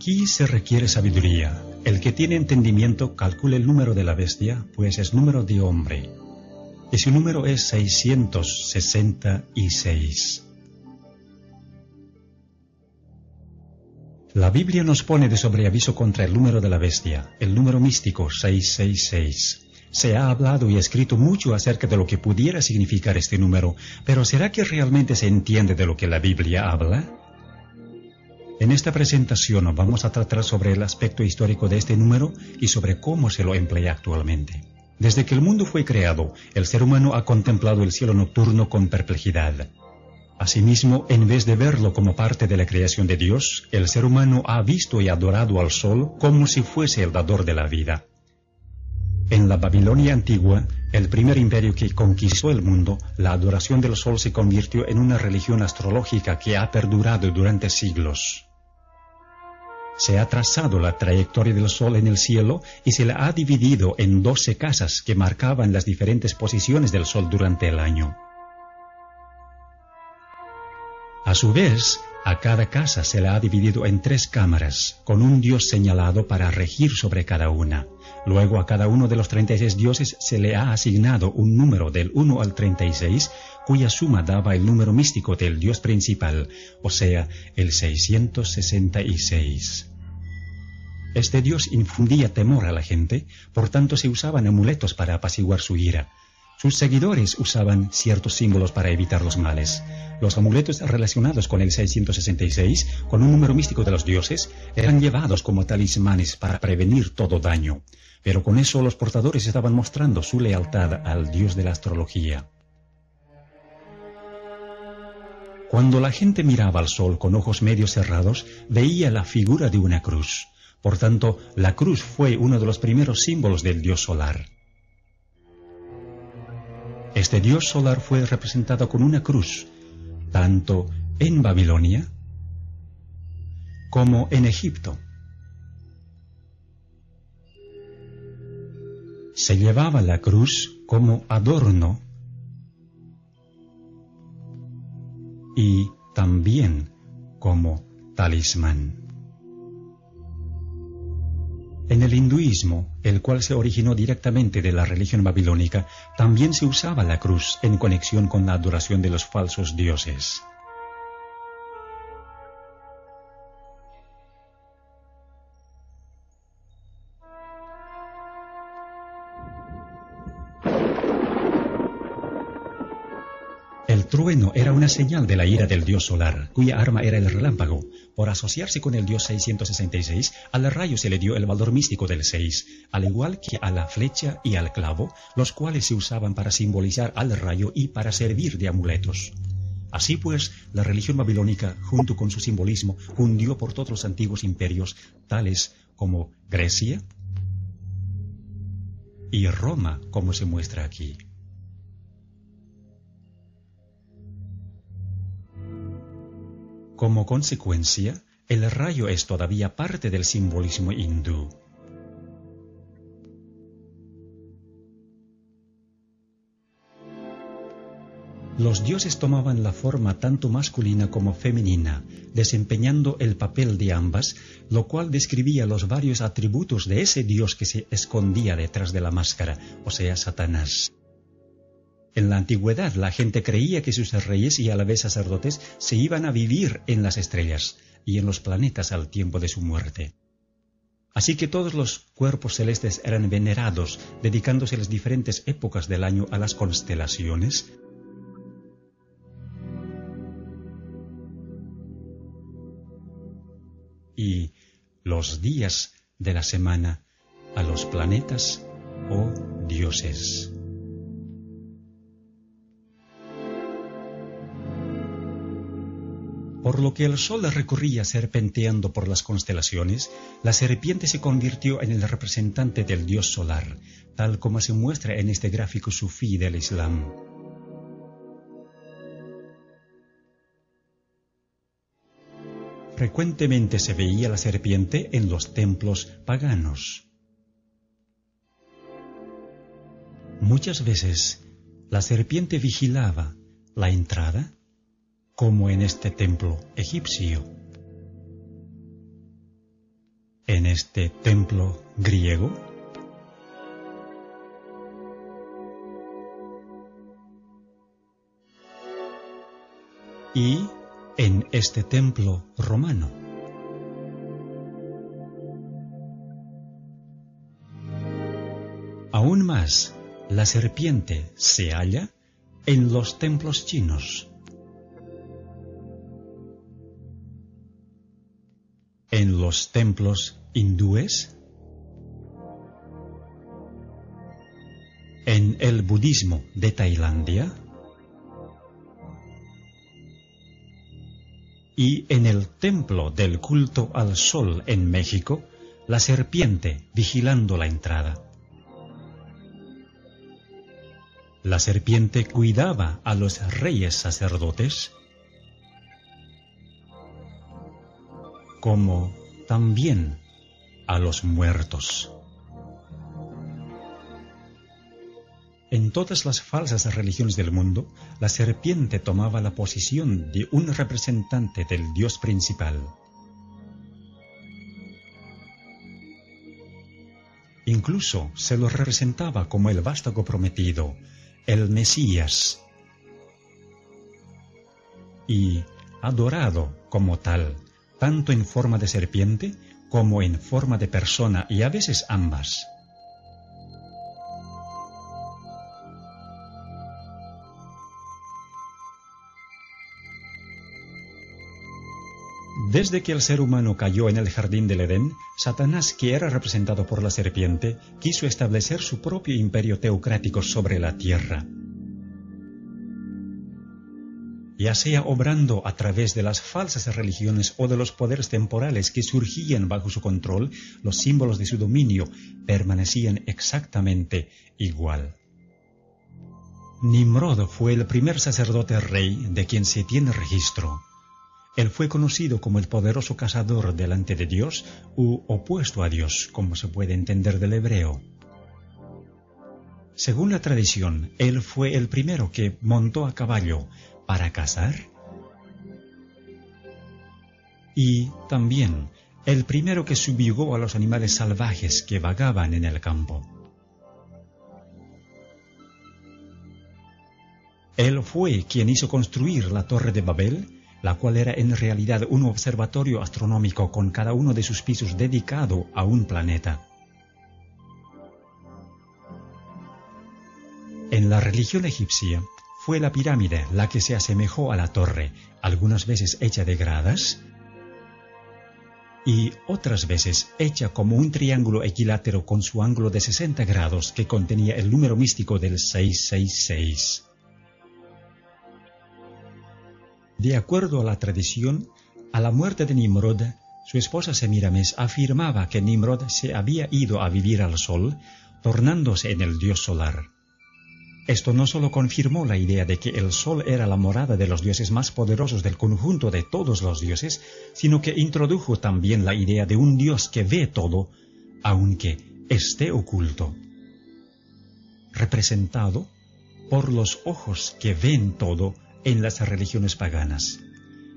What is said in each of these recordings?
Aquí se requiere sabiduría. El que tiene entendimiento calcule el número de la bestia, pues es número de hombre. Y su número es 666. La Biblia nos pone de sobreaviso contra el número de la bestia, el número místico 666. Se ha hablado y escrito mucho acerca de lo que pudiera significar este número, pero ¿será que realmente se entiende de lo que la Biblia habla? En esta presentación vamos a tratar sobre el aspecto histórico de este número y sobre cómo se lo emplea actualmente. Desde que el mundo fue creado, el ser humano ha contemplado el cielo nocturno con perplejidad. Asimismo, en vez de verlo como parte de la creación de Dios, el ser humano ha visto y adorado al sol como si fuese el dador de la vida. En la Babilonia antigua, el primer imperio que conquistó el mundo, la adoración del sol se convirtió en una religión astrológica que ha perdurado durante siglos. Se ha trazado la trayectoria del sol en el cielo y se la ha dividido en 12 casas que marcaban las diferentes posiciones del sol durante el año. A su vez, a cada casa se la ha dividido en 3 cámaras, con un dios señalado para regir sobre cada una. Luego a cada uno de los 36 dioses se le ha asignado un número del 1 al 36, cuya suma daba el número místico del dios principal, o sea, el 666. Este dios infundía temor a la gente, por tanto se usaban amuletos para apaciguar su ira. Sus seguidores usaban ciertos símbolos para evitar los males. Los amuletos relacionados con el 666, con un número místico de los dioses, eran llevados como talismanes para prevenir todo daño. Pero con eso los portadores estaban mostrando su lealtad al dios de la astrología. Cuando la gente miraba al sol con ojos medio cerrados, veía la figura de una cruz. Por tanto, la cruz fue uno de los primeros símbolos del dios solar. Este dios solar fue representado con una cruz, tanto en Babilonia como en Egipto. Se llevaba la cruz como adorno y también como talismán. En el hinduismo, el cual se originó directamente de la religión babilónica, también se usaba la cruz en conexión con la adoración de los falsos dioses. El trueno era una señal de la ira del dios solar, cuya arma era el relámpago. Por asociarse con el dios 666, al rayo se le dio el valor místico del 6, al igual que a la flecha y al clavo, los cuales se usaban para simbolizar al rayo y para servir de amuletos. Así pues, la religión babilónica, junto con su simbolismo, cundió por todos los antiguos imperios, tales como Grecia y Roma, como se muestra aquí. Como consecuencia, el rayo es todavía parte del simbolismo hindú. Los dioses tomaban la forma tanto masculina como femenina, desempeñando el papel de ambas, lo cual describía los varios atributos de ese dios que se escondía detrás de la máscara, o sea, Satanás. En la antigüedad, la gente creía que sus reyes y a la vez sacerdotes se iban a vivir en las estrellas y en los planetas al tiempo de su muerte. Así que todos los cuerpos celestes eran venerados, dedicándose las diferentes épocas del año a las constelaciones, y los días de la semana a los planetas o dioses. Por lo que el sol recorría serpenteando por las constelaciones, la serpiente se convirtió en el representante del dios solar, tal como se muestra en este gráfico sufí del Islam. Frecuentemente se veía la serpiente en los templos paganos. Muchas veces la serpiente vigilaba la entrada, como en este templo egipcio. en este templo griego? Y en este templo romano. Aún más, la serpiente se halla en los templos chinos, en los templos hindúes, en el budismo de Tailandia y en el templo del culto al sol en México, la serpiente vigilando la entrada. La serpiente cuidaba a los reyes sacerdotes, como también a los muertos. En todas las falsas religiones del mundo, la serpiente tomaba la posición de un representante del Dios principal. Incluso se lo representaba como el vástago prometido, el Mesías, y adorado como tal, tanto en forma de serpiente como en forma de persona, y a veces ambas. Desde que el ser humano cayó en el jardín del Edén, Satanás, que era representado por la serpiente, quiso establecer su propio imperio teocrático sobre la tierra. Ya sea obrando a través de las falsas religiones o de los poderes temporales que surgían bajo su control, los símbolos de su dominio permanecían exactamente igual. Nimrod fue el primer sacerdote rey de quien se tiene registro. Él fue conocido como el poderoso cazador delante de Dios, u opuesto a Dios, como se puede entender del hebreo. Según la tradición, él fue el primero que montó a caballo para cazar y también el primero que subjugó a los animales salvajes que vagaban en el campo. Él fue quien hizo construir la Torre de Babel, la cual era en realidad un observatorio astronómico con cada uno de sus pisos dedicado a un planeta. En la religión egipcia, fue la pirámide la que se asemejó a la torre, algunas veces hecha de gradas y otras veces hecha como un triángulo equilátero con su ángulo de 60 grados que contenía el número místico del 666. De acuerdo a la tradición, a la muerte de Nimrod, su esposa Semiramis afirmaba que Nimrod se había ido a vivir al sol, tornándose en el dios solar. Esto no solo confirmó la idea de que el sol era la morada de los dioses más poderosos del conjunto de todos los dioses, sino que introdujo también la idea de un dios que ve todo, aunque esté oculto, representado por los ojos que ven todo en las religiones paganas.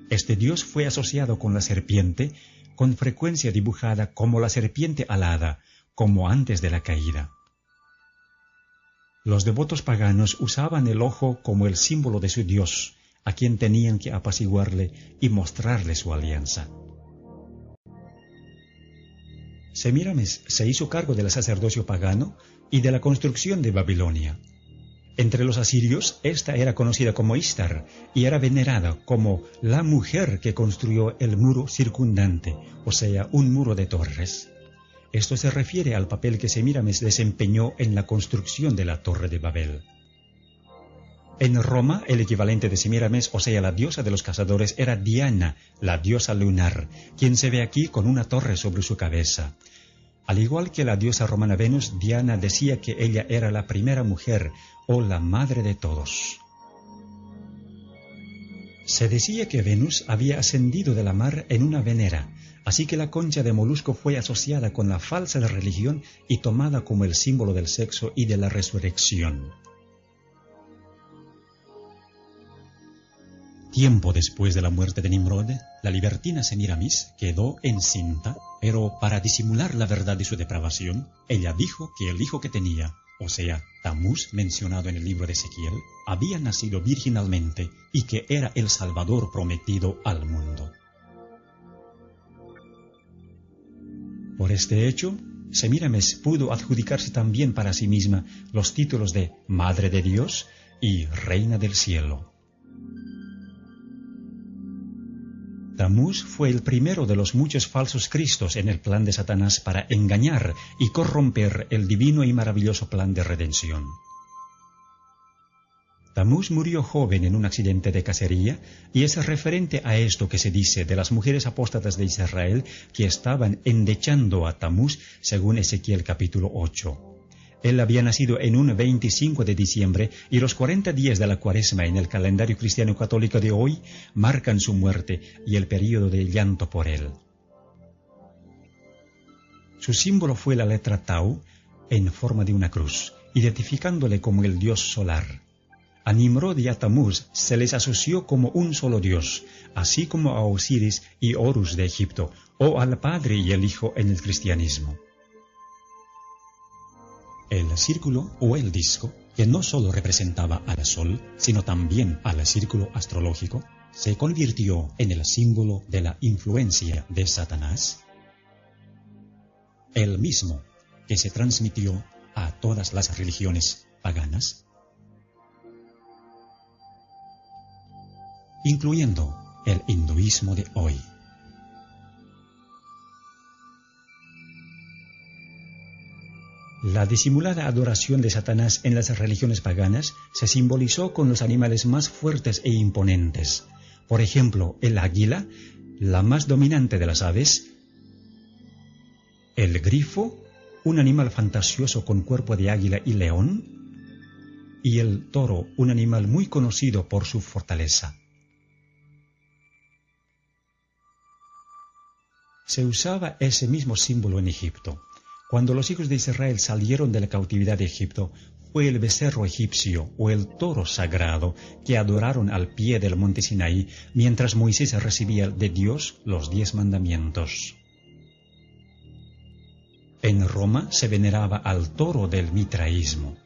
Este dios fue asociado con la serpiente, con frecuencia dibujada como la serpiente alada, como antes de la caída. Los devotos paganos usaban el ojo como el símbolo de su dios, a quien tenían que apaciguarle y mostrarle su alianza. Semiramis se hizo cargo del sacerdocio pagano y de la construcción de Babilonia. Entre los asirios, esta era conocida como Istar y era venerada como la mujer que construyó el muro circundante, o sea, un muro de torres. Esto se refiere al papel que Semiramis desempeñó en la construcción de la Torre de Babel. En Roma, el equivalente de Semiramis, o sea, la diosa de los cazadores, era Diana, la diosa lunar, quien se ve aquí con una torre sobre su cabeza. Al igual que la diosa romana Venus, Diana decía que ella era la primera mujer o la madre de todos. Se decía que Venus había ascendido de la mar en una venera, así que la concha de molusco fue asociada con la falsa religión y tomada como el símbolo del sexo y de la resurrección. Tiempo después de la muerte de Nimrod, la libertina Semiramis quedó encinta, pero para disimular la verdad de su depravación, ella dijo que el hijo que tenía, o sea, Tamuz, mencionado en el libro de Ezequiel, había nacido virginalmente y que era el Salvador prometido al mundo. Por este hecho, Semiramis pudo adjudicarse también para sí misma los títulos de Madre de Dios y Reina del Cielo. Tamuz fue el primero de los muchos falsos cristos en el plan de Satanás para engañar y corromper el divino y maravilloso plan de redención. Tamuz murió joven en un accidente de cacería y es referente a esto que se dice de las mujeres apóstatas de Israel que estaban endechando a Tamuz según Ezequiel capítulo 8. Él había nacido en un 25 de diciembre y los 40 días de la Cuaresma en el calendario cristiano católico de hoy marcan su muerte y el período de llanto por él. Su símbolo fue la letra Tau en forma de una cruz, identificándole como el dios solar. A Nimrod y a Tamuz se les asoció como un solo dios, así como a Osiris y Horus de Egipto, o al Padre y el Hijo en el cristianismo. El círculo o el disco, que no solo representaba al Sol, sino también al círculo astrológico, se convirtió en el símbolo de la influencia de Satanás, el mismo que se transmitió a todas las religiones paganas, incluyendo el hinduismo de hoy. La disimulada adoración de Satanás en las religiones paganas se simbolizó con los animales más fuertes e imponentes. Por ejemplo, el águila, la más dominante de las aves, el grifo, un animal fantasioso con cuerpo de águila y león, y el toro, un animal muy conocido por su fortaleza. Se usaba ese mismo símbolo en Egipto. Cuando los hijos de Israel salieron de la cautividad de Egipto, fue el becerro egipcio o el toro sagrado que adoraron al pie del monte Sinaí mientras Moisés recibía de Dios los 10 mandamientos. En Roma se veneraba al toro del mitraísmo.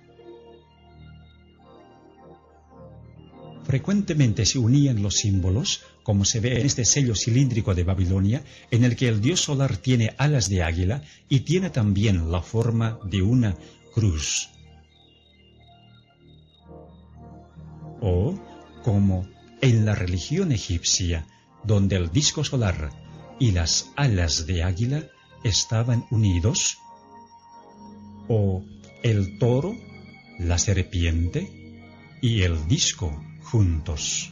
Frecuentemente se unían los símbolos, como se ve en este sello cilíndrico de Babilonia, en el que el dios solar tiene alas de águila y tiene también la forma de una cruz. O, como en la religión egipcia, donde el disco solar y las alas de águila estaban unidos, o el toro, la serpiente y el disco juntos.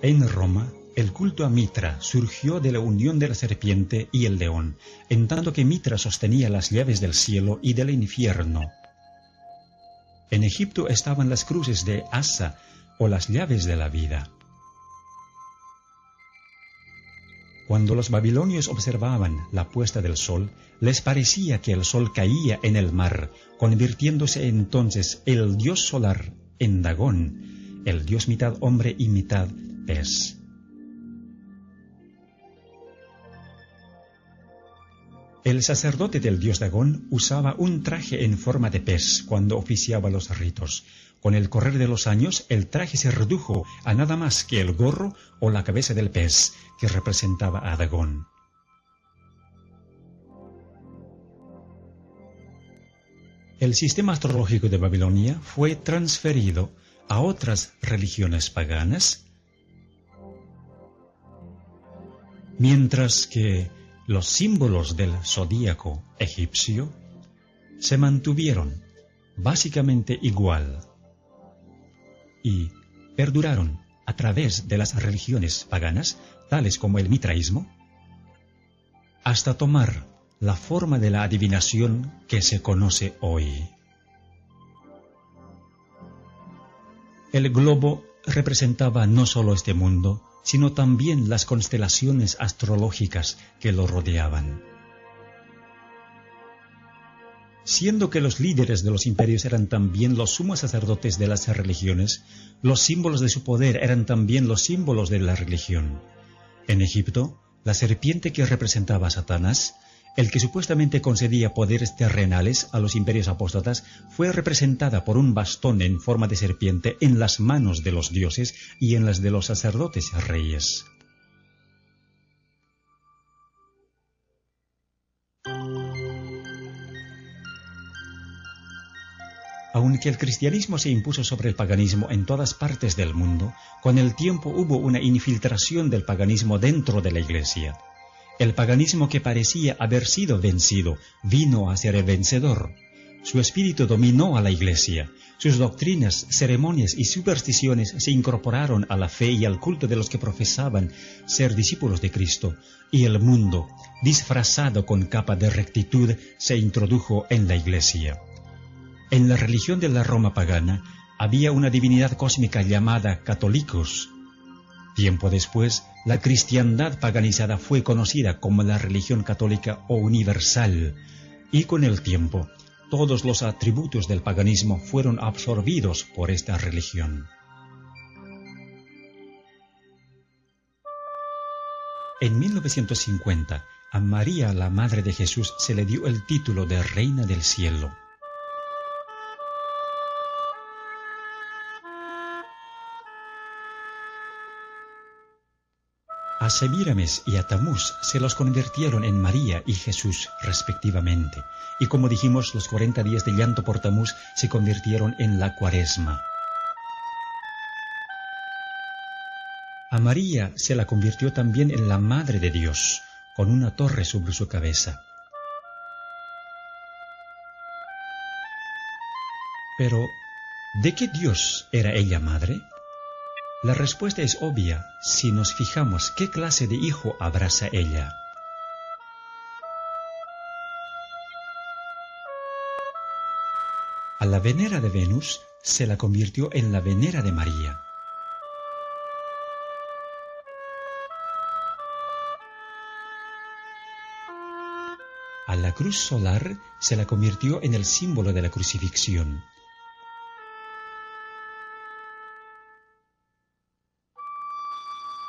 En Roma, el culto a Mitra surgió de la unión de la serpiente y el león, en tanto que Mitra sostenía las llaves del cielo y del infierno. En Egipto estaban las cruces de Asa o las llaves de la vida. Cuando los babilonios observaban la puesta del sol, les parecía que el sol caía en el mar, convirtiéndose entonces el dios solar en Dagón, el dios mitad hombre y mitad pez. El sacerdote del dios Dagón usaba un traje en forma de pez cuando oficiaba los ritos. Con el correr de los años, el traje se redujo a nada más que el gorro o la cabeza del pez, que representaba a Dagón. El sistema astrológico de Babilonia fue transferido a otras religiones paganas, mientras que los símbolos del zodíaco egipcio se mantuvieron básicamente igual y perduraron a través de las religiones paganas, tales como el mitraísmo, hasta tomar la forma de la adivinación que se conoce hoy. El globo representaba no solo este mundo, sino también las constelaciones astrológicas que lo rodeaban. Siendo que los líderes de los imperios eran también los sumos sacerdotes de las religiones, los símbolos de su poder eran también los símbolos de la religión. En Egipto, la serpiente que representaba a Satanás, el que supuestamente concedía poderes terrenales a los imperios apóstatas, fue representada por un bastón en forma de serpiente en las manos de los dioses y en las de los sacerdotes reyes. Aunque el cristianismo se impuso sobre el paganismo en todas partes del mundo, con el tiempo hubo una infiltración del paganismo dentro de la Iglesia. El paganismo que parecía haber sido vencido vino a ser el vencedor. Su espíritu dominó a la Iglesia. Sus doctrinas, ceremonias y supersticiones se incorporaron a la fe y al culto de los que profesaban ser discípulos de Cristo, y el mundo, disfrazado con capa de rectitud, se introdujo en la Iglesia. En la religión de la Roma pagana había una divinidad cósmica llamada Catholicos. Tiempo después, la cristiandad paganizada fue conocida como la religión católica o universal, y con el tiempo, todos los atributos del paganismo fueron absorbidos por esta religión. En 1950, a María, la Madre de Jesús, se le dio el título de Reina del Cielo. A Semíramis y a Tamuz se los convirtieron en María y Jesús respectivamente, y como dijimos, los 40 días de llanto por Tamuz se convirtieron en la Cuaresma. A María se la convirtió también en la Madre de Dios, con una torre sobre su cabeza. Pero, ¿de qué Dios era ella madre? La respuesta es obvia si nos fijamos qué clase de hijo abraza ella. A la venera de Venus se la convirtió en la venera de María. A la cruz solar se la convirtió en el símbolo de la crucifixión.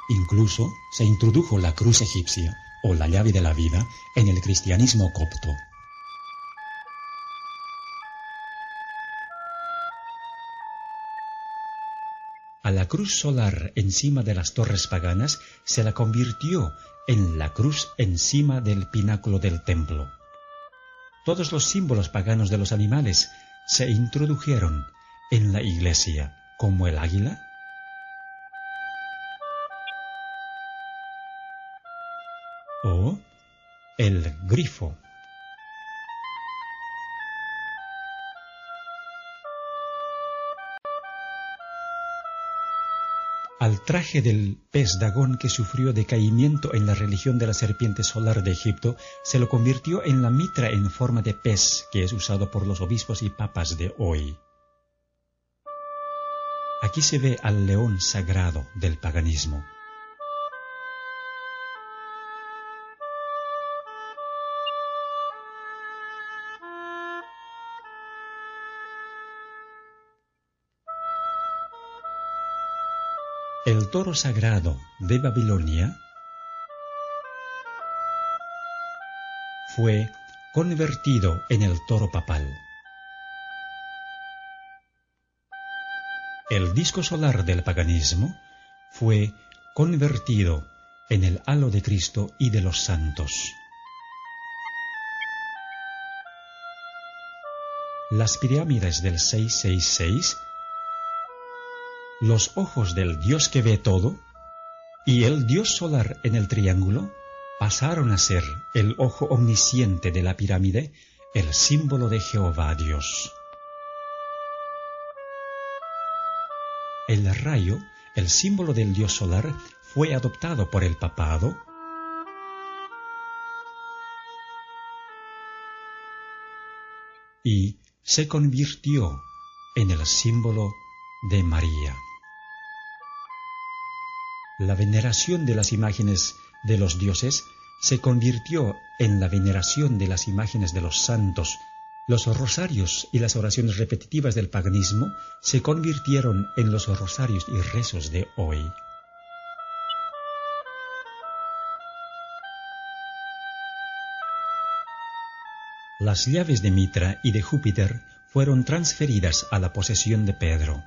Incluso se introdujo la cruz egipcia, o la llave de la vida, en el cristianismo copto. A la cruz solar encima de las torres paganas se la convirtió en la cruz encima del pináculo del templo. Todos los símbolos paganos de los animales se introdujeron en la Iglesia, como el águila, o el grifo. Al traje del pez Dagón que sufrió decaimiento en la religión de la serpiente solar de Egipto, se lo convirtió en la mitra en forma de pez que es usado por los obispos y papas de hoy. Aquí se ve al león sagrado del paganismo. El toro sagrado de Babilonia fue convertido en el toro papal. El disco solar del paganismo fue convertido en el halo de Cristo y de los santos. Las pirámides del 666, los ojos del Dios que ve todo, y el Dios solar en el triángulo, pasaron a ser el ojo omnisciente de la pirámide, el símbolo de Jehová Dios. El rayo, el símbolo del Dios solar, fue adoptado por el papado y se convirtió en el símbolo de María. La veneración de las imágenes de los dioses se convirtió en la veneración de las imágenes de los santos, Los rosarios y las oraciones repetitivas del paganismo se convirtieron en los rosarios y rezos de hoy. Las llaves de Mitra y de Júpiter fueron transferidas a la posesión de Pedro.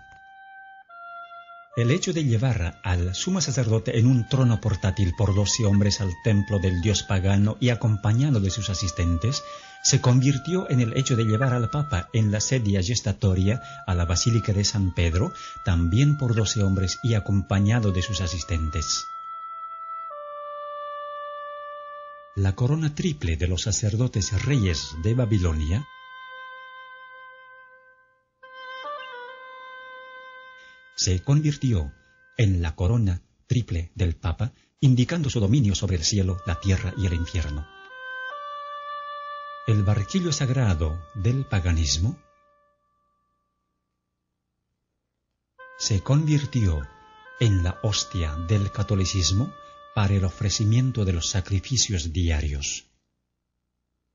El hecho de llevar al sumo sacerdote en un trono portátil por 12 hombres al templo del dios pagano y acompañado de sus asistentes, se convirtió en el hecho de llevar al Papa en la sedia gestatoria a la Basílica de San Pedro, también por 12 hombres y acompañado de sus asistentes. La corona triple de los sacerdotes reyes de Babilonia se convirtió en la corona triple del Papa, indicando su dominio sobre el cielo, la tierra y el infierno. El barquillo sagrado del paganismo se convirtió en la hostia del catolicismo para el ofrecimiento de los sacrificios diarios.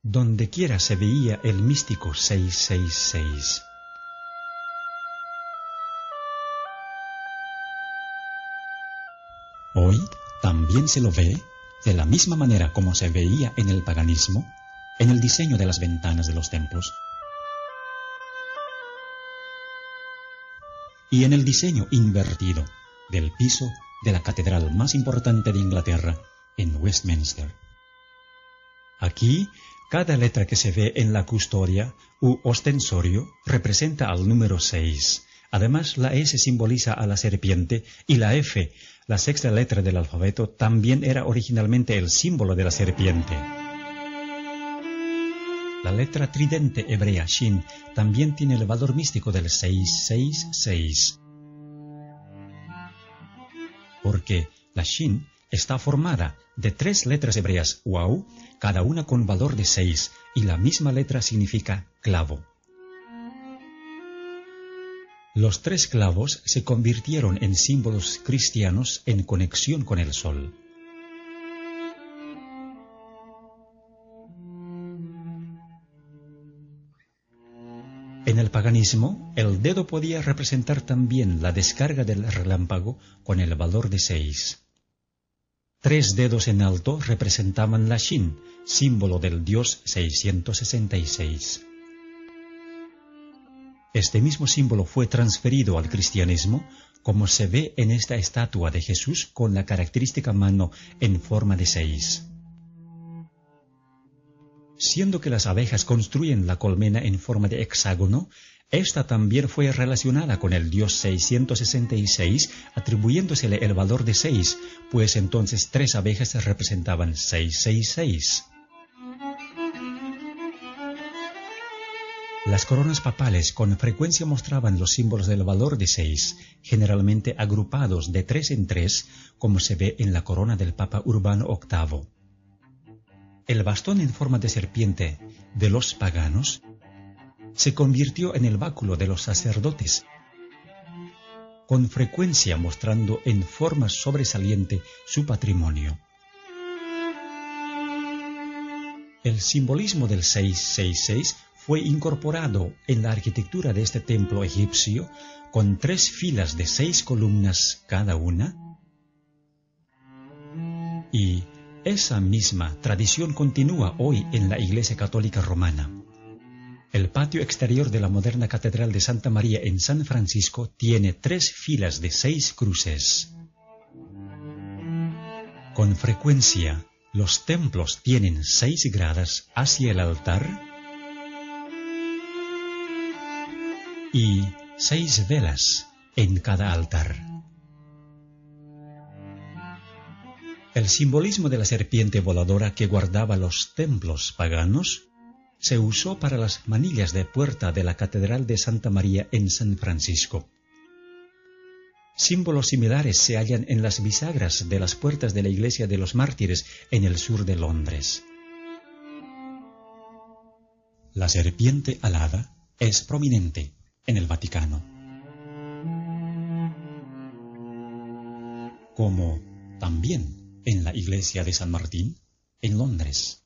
Dondequiera se veía el místico 666. Hoy también se lo ve de la misma manera como se veía en el paganismo, en el diseño de las ventanas de los templos y en el diseño invertido del piso de la catedral más importante de Inglaterra, en Westminster. Aquí, cada letra que se ve en la custodia u ostensorio representa al número 6. Además, la S simboliza a la serpiente y la F, la sexta letra del alfabeto, también era originalmente el símbolo de la serpiente. La letra tridente hebrea Shin también tiene el valor místico del 666. Porque la Shin está formada de 3 letras hebreas Wau, cada una con valor de 6, y la misma letra significa clavo. Los 3 clavos se convirtieron en símbolos cristianos en conexión con el sol. En el paganismo, el dedo podía representar también la descarga del relámpago con el valor de 6. 3 dedos en alto representaban la Shin, símbolo del dios 666. Este mismo símbolo fue transferido al cristianismo, como se ve en esta estatua de Jesús con la característica mano en forma de 6. Siendo que las abejas construyen la colmena en forma de hexágono, esta también fue relacionada con el dios 666, atribuyéndosele el valor de 6, pues entonces 3 abejas representaban 666. Las coronas papales con frecuencia mostraban los símbolos del valor de 6, generalmente agrupados de 3 en 3, como se ve en la corona del Papa Urbano VIII. El bastón en forma de serpiente de los paganos se convirtió en el báculo de los sacerdotes, con frecuencia mostrando en forma sobresaliente su patrimonio. El simbolismo del 666 fue incorporado en la arquitectura de este templo egipcio con 3 filas de 6 columnas cada una, y esa misma tradición continúa hoy en la Iglesia Católica Romana. El patio exterior de la moderna Catedral de Santa María en San Francisco tiene 3 filas de 6 cruces. Con frecuencia, los templos tienen 6 gradas hacia el altar y 6 velas en cada altar. El simbolismo de la serpiente voladora que guardaba los templos paganos se usó para las manillas de puerta de la Catedral de Santa María en San Francisco. Símbolos similares se hallan en las bisagras de las puertas de la Iglesia de los Mártires en el sur de Londres. La serpiente alada es prominente en el Vaticano, como también en la Iglesia de San Martín en Londres.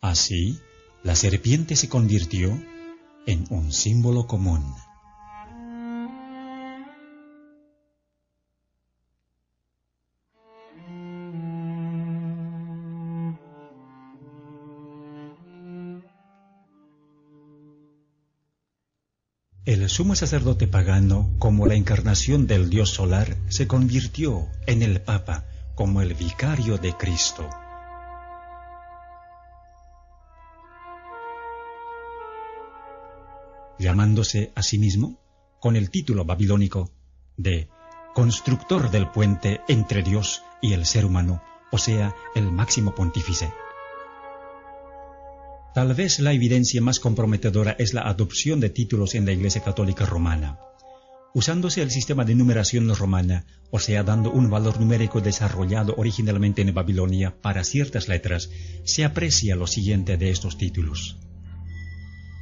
Así, la serpiente se convirtió en un símbolo común. El sumo sacerdote pagano, como la encarnación del Dios solar, se convirtió en el Papa como el vicario de Cristo. Llamándose a sí mismo con el título babilónico de constructor del puente entre Dios y el ser humano, o sea, el máximo pontífice. Tal vez la evidencia más comprometedora es la adopción de títulos en la Iglesia Católica Romana. Usándose el sistema de numeración romana, o sea, dando un valor numérico desarrollado originalmente en Babilonia para ciertas letras, se aprecia lo siguiente de estos títulos.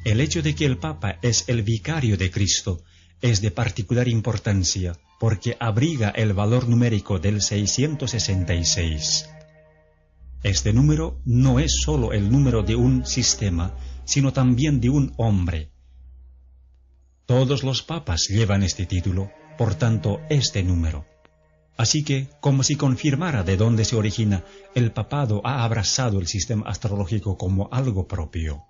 El hecho de que el Papa es el vicario de Cristo es de particular importancia porque abriga el valor numérico del 666. Este número no es solo el número de un sistema, sino también de un hombre. Todos los papas llevan este título, por tanto, este número. Así que, como si confirmara de dónde se origina, el papado ha abrazado el sistema astrológico como algo propio.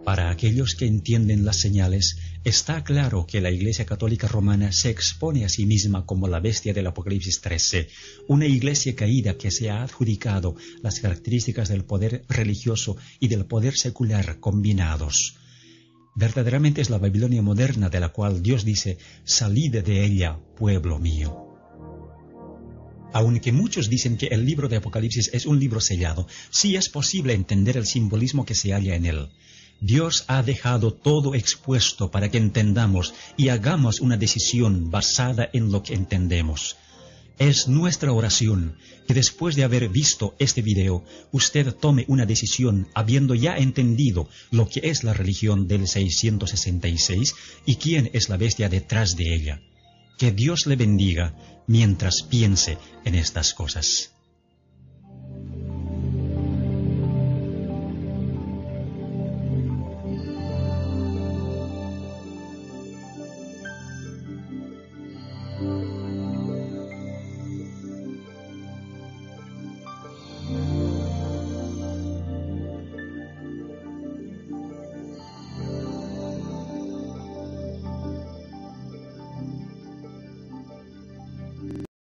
Para aquellos que entienden las señales, está claro que la Iglesia Católica Romana se expone a sí misma como la bestia del Apocalipsis 13, una iglesia caída que se ha adjudicado las características del poder religioso y del poder secular combinados. Verdaderamente es la Babilonia moderna de la cual Dios dice, «Salid de ella, pueblo mío». Aunque muchos dicen que el libro de Apocalipsis es un libro sellado, sí es posible entender el simbolismo que se halla en él. Dios ha dejado todo expuesto para que entendamos y hagamos una decisión basada en lo que entendemos. Es nuestra oración que después de haber visto este video, usted tome una decisión habiendo ya entendido lo que es la religión del 666 y quién es la bestia detrás de ella. Que Dios le bendiga mientras piense en estas cosas.